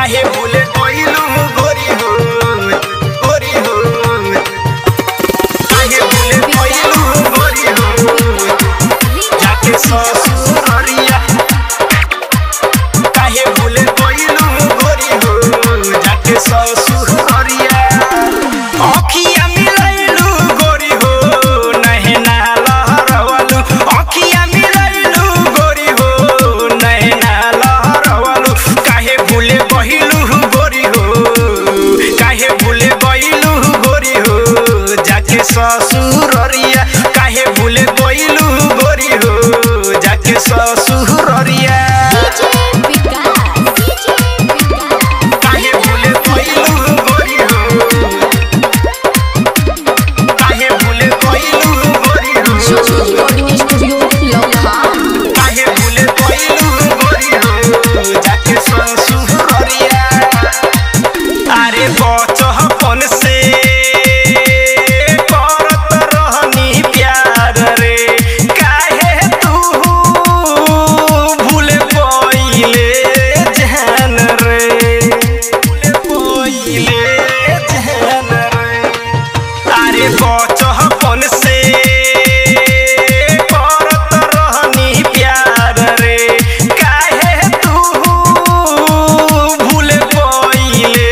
काहे भूले गइलू गोरी हो गोरी हो काहे भूले गइलू गोरी हो जाके ससुरिया काहे भूले गइलू गोरी हो जाके ससुरिया अखिया मिलैलू गोरी हो नैना लहरवलू अखिया मिलैलू गोरी हो नैना लहरवलू काहे भूले गइलू गोरी हो काहे भूले गइलू गोरी हो जाके ससुरिया काहे भूले गइलू गोरी हो जाके ससुरिया काहे भूले गइलू गोरी हो काहे भूले गइलू गोरी हो काहे भूले गइलू गोरी हो जाके ससुरिया अरे बचपन से करत रहनी प्यार रे काहे तू भूले गइले जान रे भूले गइले जान रे अरे बचपन से करत रहनी प्यार रे काहे तू भूले गइले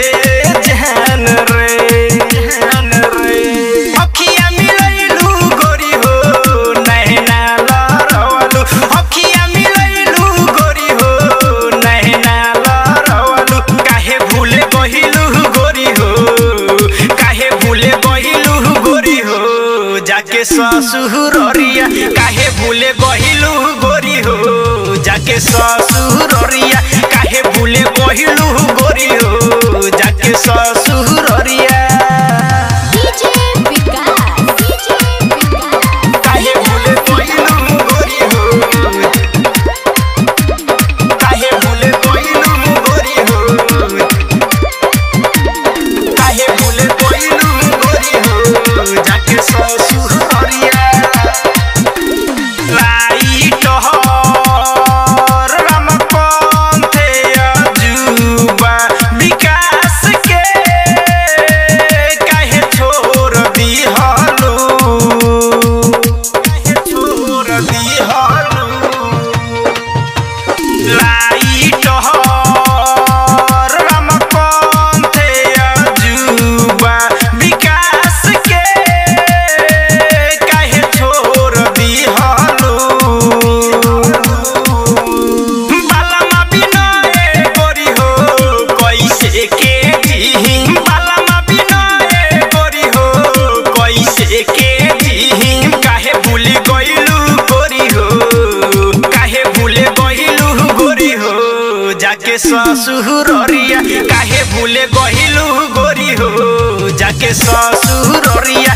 जान रे अखिया मिलैलू गोरी हो नैना लहरवलू अखिया मिलैलू गोरी हो नैना लहरवलू काहे भूले गइलू गोरी हो काहे भूले गइलू गोरी हो जाके ससुरिया काहे भूले गइलू गोरी हो जाके ससुरिया काहे भूले गइलू गोरी हो जाके ससुरिया काहे भूले गइलू गोरी हो काहे भूले गइलू गोरी हो काहे भूले गइलू गोरी हो जाके ससुरिया लाइट हर रमपंथ अजूबा विकास के काहे छोड़ दिहलू काहे छोड़ दिहलू लाइट हर रमपंथ अजूबा विकास के काहे छोड़ दिहलू बालमा बिनय गोरी हो कैसे के जीही बालमा बिनय गोरी हो कैसे के जीही काहे भूले गइलू गोरी हो काहे भूले गइलू गोरी हो जाके ससुरिया काहे भूले गइलू गोरी हो जाके ससुरिया